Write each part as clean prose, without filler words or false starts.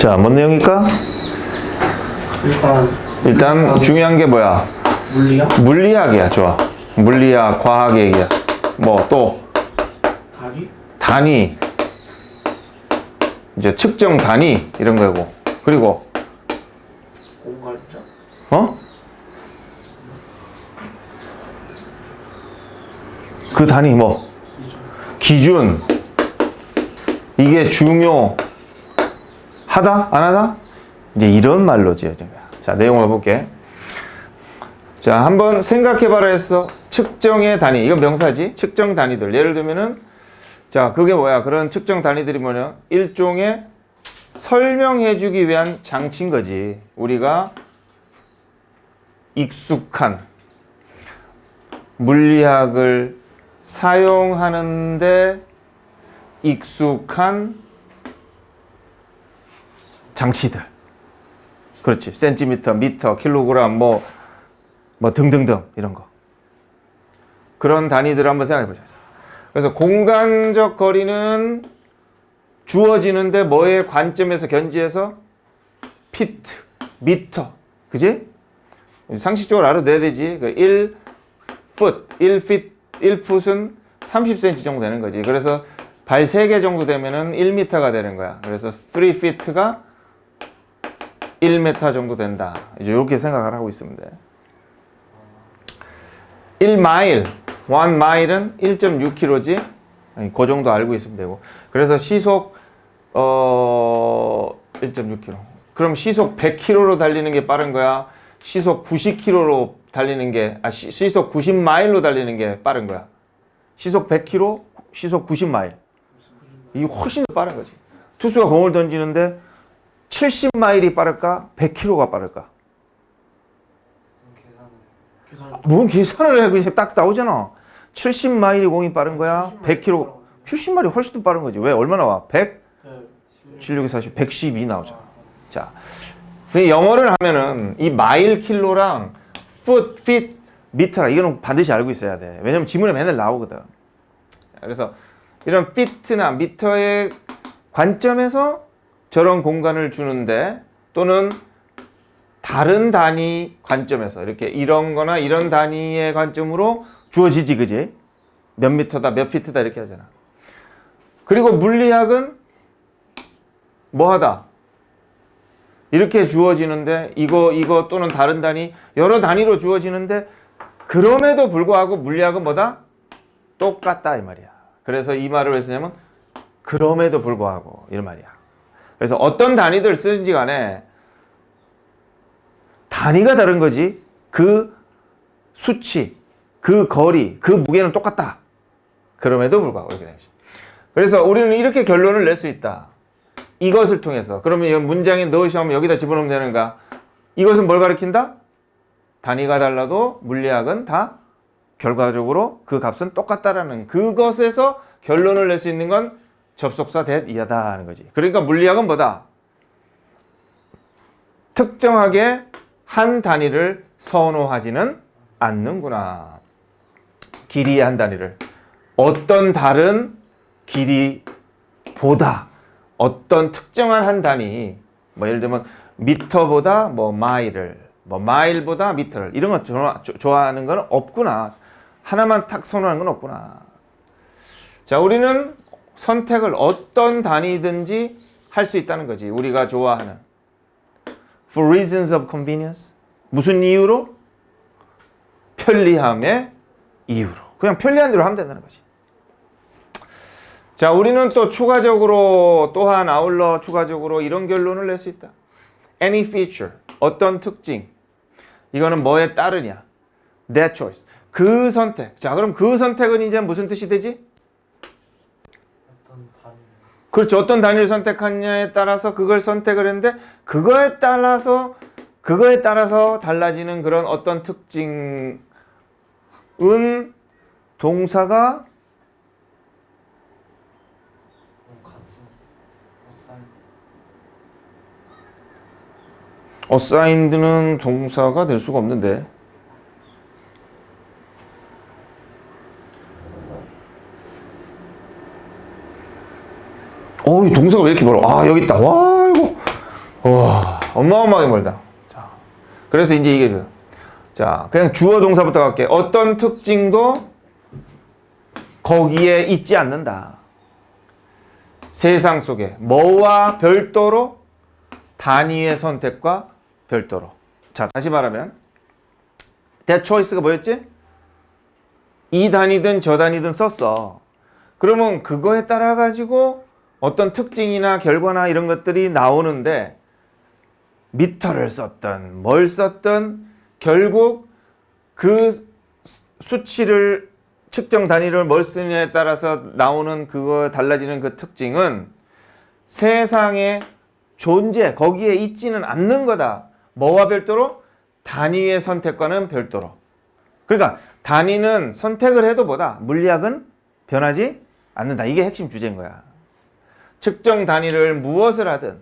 자, 뭔 내용일까? 일단 중요한 게 뭐야? 물리학? 물리학이야. 좋아. 물리학, 과학 얘기야. 뭐 또? 단위. 이제 측정 단위 이런 거고. 그리고 공간자? 어? 그 단위 뭐? 기준. 이게 중요하다? 안 하다? 이제 이런 말로 지어진 거야. 자, 내용을 볼게. 자, 한번 생각해봐라 했어. 측정의 단위. 이건 명사지. 측정 단위들. 예를 들면은, 자, 그게 뭐야? 그런 측정 단위들이 뭐냐? 일종의 설명해주기 위한 장치인 거지. 우리가 익숙한 물리학을 사용하는데 익숙한 장치들. 그렇지. 센티미터, 미터, 킬로그램, 뭐 등등등 이런 거. 그런 단위들을 한번 생각해 보셨어요. 그래서 공간적 거리는 주어지는데 뭐의 관점에서 견지해서? 피트, 미터. 그지? 상식적으로 알아둬야 되지. 그 1풋은 30cm 정도 되는 거지. 그래서 발 3개 정도 되면은 1m가 되는 거야. 그래서 3feet가 1m 정도 된다. 이제 이렇게 생각을 하고 있으면 돼. 1마일, 1마일은 1.6km지. 그 정도 알고 있으면 되고. 그래서 시속 1.6km. 그럼 시속 100km로 달리는 게 빠른 거야? 시속 90km로 달리는 게 시속 90마일로 달리는 게 빠른 거야. 시속 100km, 시속 90마일. 이게 훨씬 더 빠른 거지. 투수가 공을 던지는데 70마일이 빠를까? 100km가 빠를까? 뭔 계산을 해? 그냥 딱 나오잖아. 70마일이 공이 빠른 거야? 100km. 70마일이 훨씬 더 빠른 거지. 왜? 얼마 나와? 100? 7, 6, 40, 112 나오잖아. 자, 영어를 하면은 이 마일, 킬로랑 foot, feet, 미터라 이거는 반드시 알고 있어야 돼. 왜냐면 지문에 맨날 나오거든. 그래서 이런 feet나 미터의 관점에서 저런 공간을 주는데 또는 다른 단위 관점에서 이렇게 이런 거나 이런 단위의 관점으로 주어지지, 그지? 몇 미터다, 몇 피트다 이렇게 하잖아. 그리고 물리학은 뭐 하다? 이렇게 주어지는데 이거 또는 다른 단위 여러 단위로 주어지는데 그럼에도 불구하고 물리학은 뭐다? 똑같다 이 말이야. 그래서 이 말을 왜 쓰냐면 그럼에도 불구하고 이런 말이야. 그래서 어떤 단위들 쓰는지 간에 단위가 다른 거지 그 수치, 그 거리, 그 무게는 똑같다. 그럼에도 불구하고 이렇게 되지. 그래서 우리는 이렇게 결론을 낼 수 있다. 이것을 통해서. 그러면 이 문장에 넣으시면 여기다 집어넣으면 되는가? 이것은 뭘 가리킨다? 단위가 달라도 물리학은 다 결과적으로 그 값은 똑같다라는 그것에서 결론을 낼 수 있는 건 접속사 that 이하다 하는 거지. 그러니까 물리학은 뭐다? 특정하게 한 단위를 선호하지는 않는구나. 길이의 한 단위를. 어떤 다른 길이보다 어떤 특정한 한 단위, 뭐 예를 들면 미터보다 뭐 마일을, 뭐 마일보다 미터를 이런 거 좋아하는 건 없구나. 하나만 탁 선호하는 건 없구나. 자, 우리는 선택을 어떤 단위든지 할 수 있다는 거지. 우리가 좋아하는 for reasons of convenience. 무슨 이유로? 편리함의 이유로. 그냥 편리한 대로 하면 된다는 거지. 자, 우리는 또 추가적으로 또한 아울러 추가적으로 이런 결론을 낼 수 있다. Any feature, 어떤 특징. 이거는 뭐에 따르냐? That choice. 그 선택. 자, 그럼 그 선택은 이제 무슨 뜻이 되지? 어떤 단위? 그렇죠. 어떤 단위를 선택하냐에 따라서 그걸 선택을 했는데 그거에 따라서 달라지는 그런 어떤 특징은 동사가 assigned는 동사가 될 수가 없는데. 이 동사가 왜 이렇게 멀어? 아, 여기 있다. 와, 이거 와, 어마어마하게 멀다. 자, 그래서 이제 이게 자, 그냥 주어 동사부터 갈게. 어떤 특징도 거기에 있지 않는다. 세상 속에 뭐와 별도로 단위의 선택과 별도로. 자, 다시 말하면 that choice가 뭐였지? 이 단위든 저 단위든 썼어. 그러면 그거에 따라 가지고 어떤 특징이나 결과나 이런 것들이 나오는데 미터를 썼든 뭘 썼든 결국 그 수치를 측정 단위를 뭘 쓰느냐에 따라서 나오는 그거 달라지는 그 특징은 세상에 존재 거기에 있지는 않는 거다. 뭐와 별도로? 단위의 선택과는 별도로. 그러니까 단위는 선택을 해도 뭐다? 물리학은 변하지 않는다. 이게 핵심 주제인 거야. 측정 단위를 무엇을 하든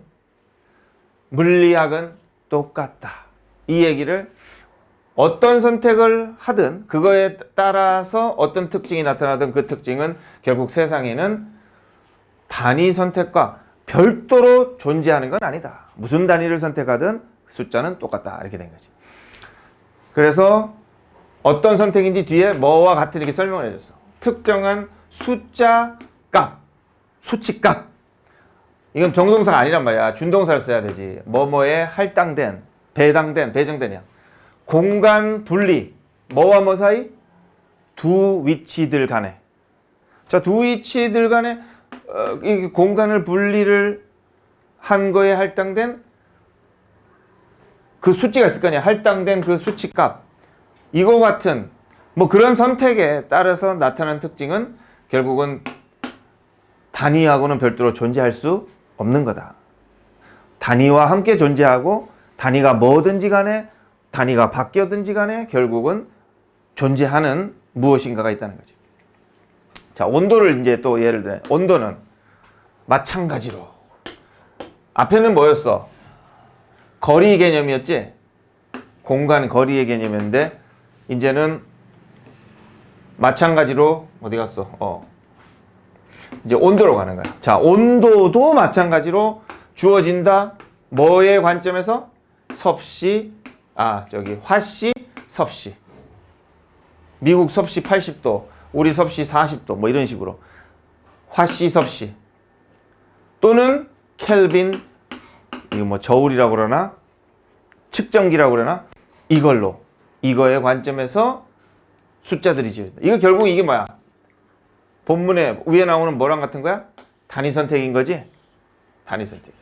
물리학은 똑같다. 이 얘기를 어떤 선택을 하든 그거에 따라서 어떤 특징이 나타나든 그 특징은 결국 세상에는 단위 선택과 별도로 존재하는 건 아니다. 무슨 단위를 선택하든 숫자는 똑같다. 이렇게 된 거지. 그래서 어떤 선택인지 뒤에 뭐와 같은 이렇게 설명을 해줬어. 특정한 숫자 값, 수치 값. 이건 정동사가 아니란 말이야. 준동사를 써야 되지. 뭐뭐에 할당된, 배당된, 배정되냐. 공간 분리. 뭐와 뭐 사이? 두 위치들 간에. 자, 두 위치들 간에 이 공간을 분리를 한 거에 할당된 그 수치가 있을 거 아니야. 할당된 그 수치 값. 이거 같은 뭐 그런 선택에 따라서 나타난 특징은 결국은 단위하고는 별도로 존재할 수 없는 거다. 단위와 함께 존재하고 단위가 뭐든지 간에 단위가 바뀌었든지 간에 결국은 존재하는 무엇인가가 있다는 거지. 자, 온도를 이제 또 예를 들어 온도는 마찬가지로 앞에는 뭐였어? 거리 개념이었지? 공간 거리의 개념이었는데 이제는 마찬가지로 어디 갔어? 이제 온도로 가는 거야. 자, 온도도 마찬가지로 주어진다. 뭐의 관점에서? 섭씨, 화씨, 섭씨. 미국 섭씨 80도, 우리 섭씨 40도, 뭐 이런 식으로. 화씨, 섭씨. 또는 켈빈, 이거 뭐 저울이라고 그러나? 측정기라고 그러나? 이거의 관점에서 숫자들이 지어진다. 이거 결국 이게 뭐야? 본문에 위에 나오는 뭐랑 같은 거야? 단위 선택인 거지? 단위 선택.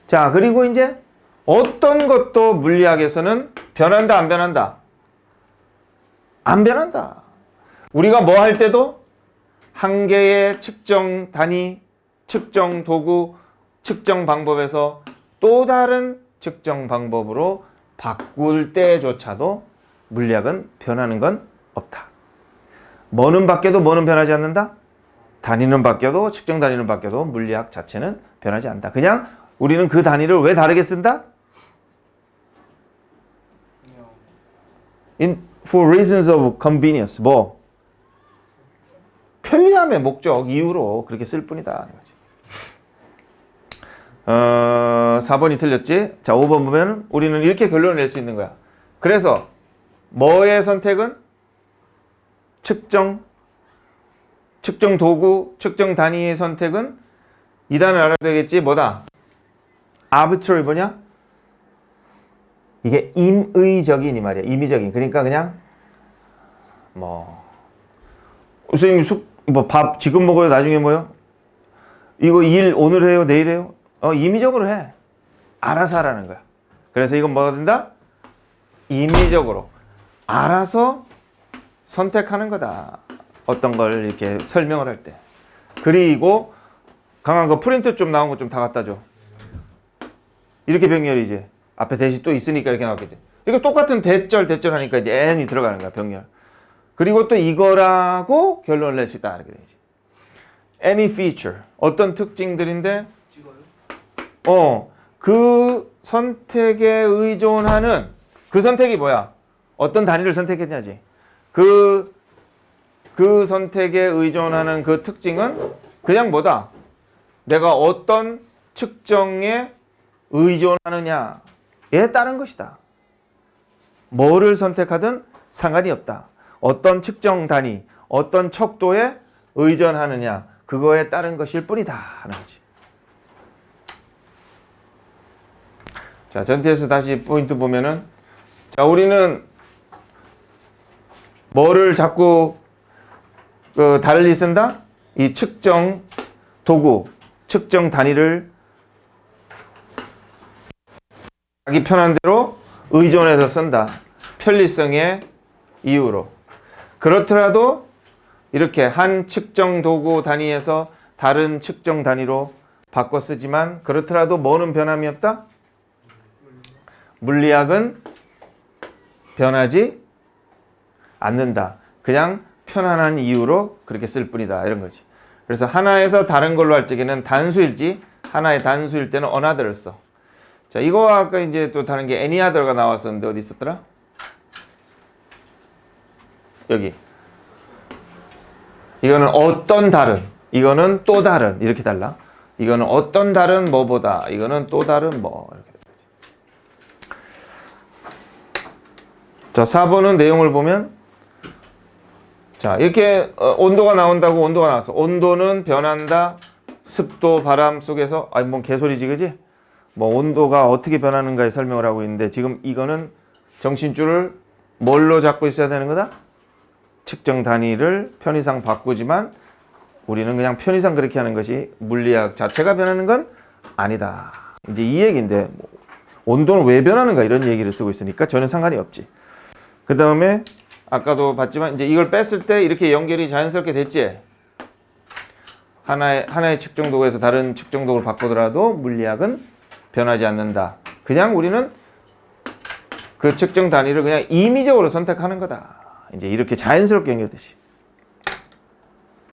자, 그리고 이제 어떤 것도 물리학에서는 변한다, 안 변한다? 안 변한다. 우리가 뭐 할 때도 한 개의 측정 단위, 측정 도구, 측정 방법에서 또 다른 측정 방법으로 바꿀 때조차도 물리학은 변하는 건 없다. 뭐는 바뀌어도 뭐는 변하지 않는다? 단위는 바뀌어도 측정 단위는 바뀌어도 물리학 자체는 변하지 않는다. 그냥 우리는 그 단위를 왜 다르게 쓴다? For reasons of convenience. 뭐? 편리함의 목적, 이유로 그렇게 쓸 뿐이다. 4번이 틀렸지? 자, 5번 보면 우리는 이렇게 결론을 낼 수 있는 거야. 그래서 뭐의 선택은? 측정 도구, 측정 단위의 선택은 이 단어를 알아야 되겠지? 뭐다? arbitrary 뭐냐? 이게 임의적인 이 말이야. 임의적인. 그러니까 그냥 선생님 밥 지금 먹어요? 나중에 뭐요? 이거 일 오늘 해요? 내일 해요? 임의적으로 해. 알아서 하라는 거야. 그래서 이건 뭐가 된다? 임의적으로 알아서 선택하는 거다. 어떤 걸 이렇게 설명을 할 때. 그리고 강한 거 프린트 좀 나온 거 좀 다 갖다 줘. 이렇게 병렬이지. 앞에 대시 또 있으니까 이렇게 나왔겠지. 이거 똑같은 대절 하니까 이제 n이 들어가는 거야, 병렬. 그리고 또 이거라고 결론을 낼 수 있다. 이렇게 되지. Any feature. 어떤 특징들인데, 그 선택에 의존하는, 그 선택이 뭐야? 어떤 단위를 선택했냐지. 그 선택에 의존하는 그 특징은 그냥 뭐다? 내가 어떤 측정의 의존하느냐에 따른 것이다. 뭐를 선택하든 상관이 없다. 어떤 측정 단위, 어떤 척도에 의존하느냐, 그거에 따른 것일 뿐이다 하는 거지. 자, 전체에서 다시 포인트 보면은, 자, 우리는 뭐를 자꾸 달리 쓴다? 이 측정 도구, 측정 단위를 자기 편한 대로 의존해서 쓴다. 편리성의 이유로. 그렇더라도 이렇게 한 측정 도구 단위에서 다른 측정 단위로 바꿔 쓰지만, 그렇더라도 뭐는 변함이 없다? 물리학은 변하지 않는다. 그냥 편안한 이유로 그렇게 쓸 뿐이다. 이런 거지. 그래서 하나에서 다른 걸로 할 적에는 단수일지, 하나의 단수일 때는 another를 써. 자, 이거와 아까 이제 또 다른 게 any other가 나왔었는데 어디 있었더라? 여기. 이거는 어떤 다른, 이거는 또 다른, 이렇게 달라. 이거는 어떤 다른 뭐보다, 이거는 또 다른 뭐, 이렇게. 자, 4번은 내용을 보면, 자, 이렇게 온도가 나온다고 온도가 나왔어. 온도는 변한다. 습도, 바람 속에서, 아니, 뭔 개소리지, 그지? 뭐, 온도가 어떻게 변하는가에 설명을 하고 있는데, 지금 이거는 정신줄을 뭘로 잡고 있어야 되는 거다? 측정 단위를 편의상 바꾸지만, 우리는 그냥 편의상 그렇게 하는 것이 물리학 자체가 변하는 건 아니다. 이제 이 얘기인데, 뭐, 온도는 왜 변하는가 이런 얘기를 쓰고 있으니까 전혀 상관이 없지. 그 다음에 아까도 봤지만 이제 이걸 뺐을 때 이렇게 연결이 자연스럽게 됐지. 하나의 측정 도구에서 다른 측정 도구를 바꾸더라도 물리학은 변하지 않는다. 그냥 우리는 그 측정 단위를 그냥 임의적으로 선택하는 거다. 이제 이렇게 자연스럽게 연결되지.